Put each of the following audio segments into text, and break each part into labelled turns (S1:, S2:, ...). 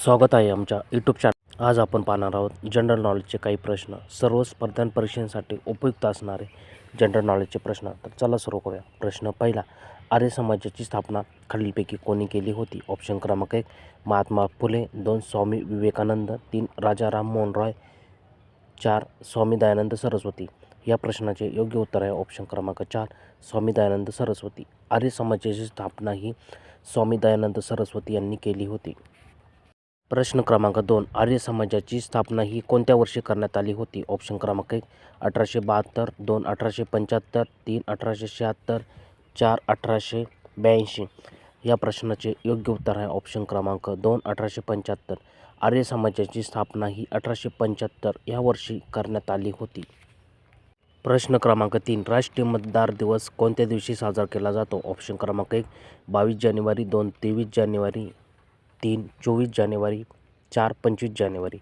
S1: स्वागत आहे आमच्या यूट्यूब चॅनल. आज आपण पाहणार आहोत जनरल नॉलेजचे काही प्रश्न, सर्व स्पर्धा परीक्षांसाठी उपयुक्त असणारे जनरल नॉलेजचे प्रश्न. तर चला सुरू करूया. प्रश्न पहिला, आर्य समाजाची स्थापना खालीलपैकी कोणी केली होती? ऑप्शन क्रमांक 1 महात्मा फुले, 2 स्वामी विवेकानंद, 3 राजा राममोहन रॉय, 4 स्वामी दयानंद सरस्वती. या प्रश्नाचे योग्य उत्तर आहे ऑप्शन क्रमांक 4 स्वामी दयानंद सरस्वती. आर्य समाजाची स्थापना ही स्वामी दयानंद सरस्वती यांनी केली होती. प्रश्न क्रमांक 2, आर्य समाजाची स्थापना ही कोणत्या वर्षी करण्यात आली होती? ऑप्शन क्रमांक 1 1872, 2 1875, 3 1876, 4 1882. या प्रश्नाचे योग्य उत्तर आहे ऑप्शन क्रमांक 2 1875. आर्य समाजाची स्थापना ही 1875 या वर्षी करण्यात आली होती. प्रश्न क्रमांक 3, राष्ट्रीय मतदार दिवस कोणत्या दिवशी साजरा केला जातो? ऑप्शन क्रमांक 1 22 जानेवारी, 2 23 जानेवारी, 3 24 जानेवारी, 4 25 जानेवारी.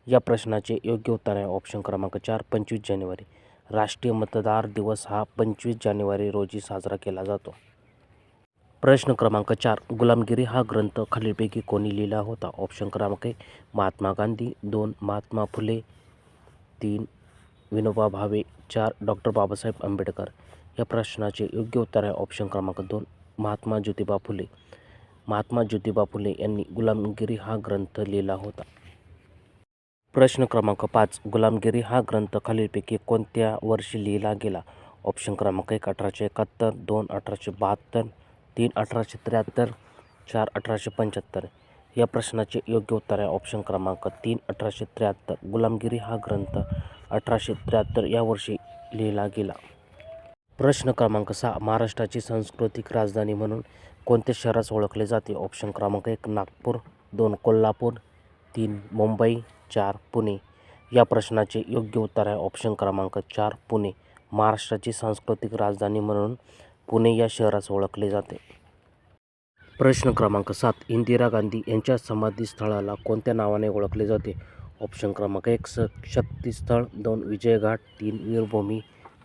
S1: या प्रश्नाचे योग्य उत्तर आहे ऑप्शन क्रमांक 4 25 जानेवारी. राष्ट्रीय मतदार दिवस हा 25 जानेवारी रोजी साजरा केला जातो. प्रश्न क्रमांक 4, गुलामगिरी हा ग्रंथ खालीलपैकी कोणी लिहिला होता? ऑप्शन क्रमांक 1 महात्मा गांधी, 2 महात्मा फुले, 3 विनोबा भावे, 4 डॉक्टर बाबासाहेब आंबेडकर. या प्रश्नाचे योग्य उत्तर आहे ऑप्शन क्रमांक 2 महात्मा ज्योतिबा फुले. महात्मा ज्योतिबा फुले यांनी गुलामगिरी हा ग्रंथ लिहिला होता. प्रश्न क्रमांक 5, गुलामगिरी हा ग्रंथ खालीलपैकी कोणत्या वर्षी लिहिला गेला? ऑप्शन क्रमांक 1 1871, 2 1872, 3 1873, 4 1875. या प्रश्नाचे योग्य उत्तर आहे ऑप्शन क्रमांक 3 1873. गुलामगिरी हा ग्रंथ 1873 या वर्षी लिहिला गेला. प्रश्न क्रमांक 6, महाराष्ट्राची सांस्कृतिक राजधानी म्हणून कोणत्या शहरास ओळखले जाते? ऑप्शन क्रमांक 1 नागपूर, 2 कोल्हापूर, 3 मुंबई, 4 पुणे. या प्रश्नाचे योग्य उत्तर आहे ऑप्शन क्रमांक 4 पुणे. महाराष्ट्राची सांस्कृतिक राजधानी म्हणून पुणे या शहरास ओळखले जाते. प्रश्न क्रमांक 7, इंदिरा गांधी यांच्या समाधीस्थळाला कोणत्या नावाने ओळखले जाते? ऑप्शन क्रमांक 1 शक्तीस्थळ, 2 विजयघाट, 3 वीरभूमी,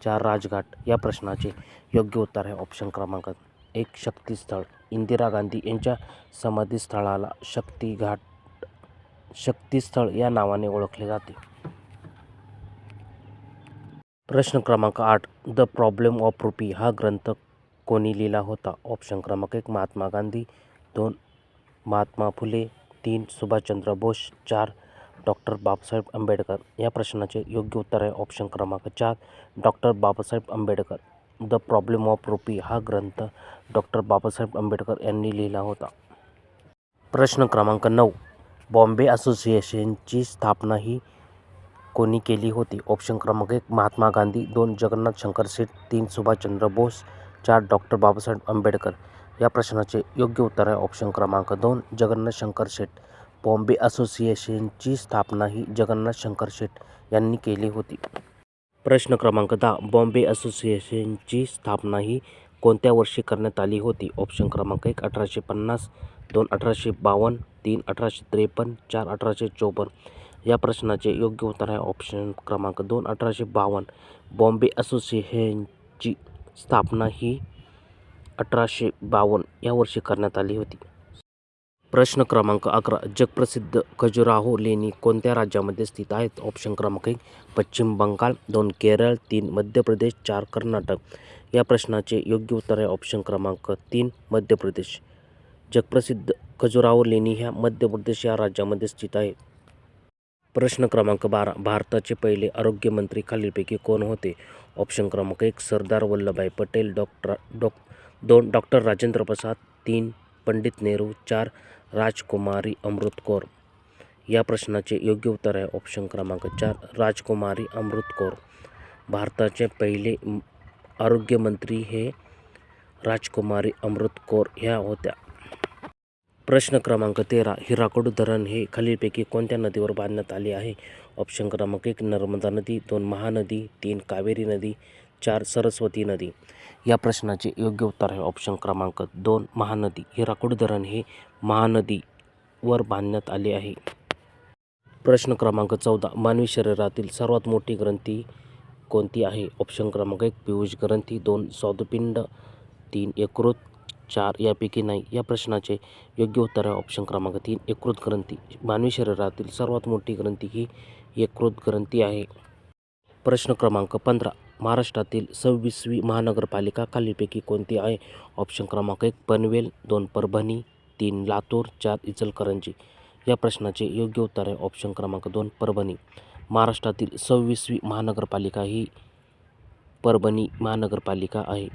S1: 4 राजघाट. या प्रश्नाचे योग्य उत्तर आहे ऑप्शन क्रमांक 1 शक्तीस्थळ. इंदिरा गांधी यांच्या समाधीस्थळाला शक्तीस्थळ या नावाने ओळखले जाते. प्रश्न क्रमांक 8, द प्रॉब्लेम ऑफ रुपी हा ग्रंथ कोणी लिहिला होता? ऑप्शन क्रमांक 1 महात्मा गांधी, 2 महात्मा फुले, 3 सुभाषचंद्र बोस, 4 डॉक्टर बाबासाहेब आंबेडकर. या प्रश्नाचे योग्य उत्तर आहे ऑप्शन क्रमांक 4 doctor Babasaheb Ambedkar. The problem of rupee हा ग्रंथ डॉक्टर बाबासाहेब आंबेडकर यांनी लिहिला होता. प्रश्न क्रमांक 9, बॉम्बे असोसिएशनची स्थापना ही कोणी केली होती? ऑप्शन क्रमांक 1 महात्मा गांधी, 2 जगन्नाथ शंकर शेठ, 3 सुभाषचंद्र बोस, 4 डॉक्टर बाबासाहेब आंबेडकर. या प्रश्नाचे योग्य उत्तर आहे ऑप्शन क्रमांक 2 जगन्नाथ शंकर शेठ. बॉम्बे असोसिएशनची स्थापना ही जगन्नाथ शंकर शेठ यांनी केली होती. प्रश्न क्रमांक 10, बॉम्बे असोसिएशनची स्थापना ही कोणत्या वर्षी करण्यात आली होती? ऑप्शन क्रमांक 1 1850, 2 1852, 3 1853, 4 1854. या प्रश्नाचे योग्य उत्तर आहे ऑप्शन क्रमांक 2 1852. बॉम्बे असोसिएशनची स्थापना ही 1852 या वर्षी करण्यात आली होती. प्रश्न क्रमांक 11, जगप्रसिद्ध खजुराहो लेणी कोणत्या राज्यामध्ये स्थित आहेत? ऑप्शन क्रमांक 1 पश्चिम बंगाल, 2 केरळ, 3 मध्य प्रदेश, 4 कर्नाटक. या प्रश्नाचे योग्य उत्तर आहे ऑप्शन क्रमांक 3 मध्य प्रदेश. जगप्रसिद्ध खजुराहो लेणी ह्या मध्य प्रदेश या राज्यामध्ये स्थित आहेत. प्रश्न क्रमांक 12, भारताचे पहिले आरोग्यमंत्री खालीलपैकी कोण होते? ऑप्शन क्रमांक 1 सरदार वल्लभभाई पटेल, 2 डॉक्टर राजेंद्र प्रसाद, 3 पंडित नेहरू, 4 राजकुमारी अमृत कौर. या प्रश्नाचे योग्य उत्तर आहे ऑप्शन क्रमांक 4 राजकुमारी अमृत कौर. भारताचे पहिले आरोग्यमंत्री हे राजकुमारी अमृत कौर ह्या होत्या. प्रश्न क्रमांक 13, हिराकुड धरण हे खालीलपैकी कोणत्या नदीवर बांधण्यात आले आहे? ऑप्शन क्रमांक 1 नर्मदा नदी, 2 महानदी, 3 कावेरी नदी, 4 सरस्वती नदी. या प्रश्नाचे योग्य उत्तर आहे ऑप्शन क्रमांक 2 महानदी. हिराकुड धरण हे महानदीवर बांधण्यात आले आहे. प्रश्न क्रमांक 14, मानवी शरीरातील सर्वात मोठी ग्रंथी कोणती आहे? ऑप्शन क्रमांक 1 पियूष ग्रंथी, 2 स्वादुपिंड, 3 यकृत, 4 यापैकी नाही. या प्रश्नाचे योग्य उत्तर आहे ऑप्शन क्रमांक 3 यकृत ग्रंथी. मानवी शरीरातील सर्वात मोठी ग्रंथी ही यकृत ग्रंथी आहे. प्रश्न क्रमांक 15 महाराष्ट्रातील 26वी महानगरपालिका खालीलपैकी कोणती आहे? ऑप्शन क्रमांक 1 पनवेल, 2 परभणी, 3 लातूर, 4 इचलकरंजी. या प्रश्नाचे योग्य उत्तर आहे ऑप्शन क्रमांक 2 परभणी. महाराष्ट्रातील 26वी महानगरपालिका ही परभणी महानगरपालिका आहे.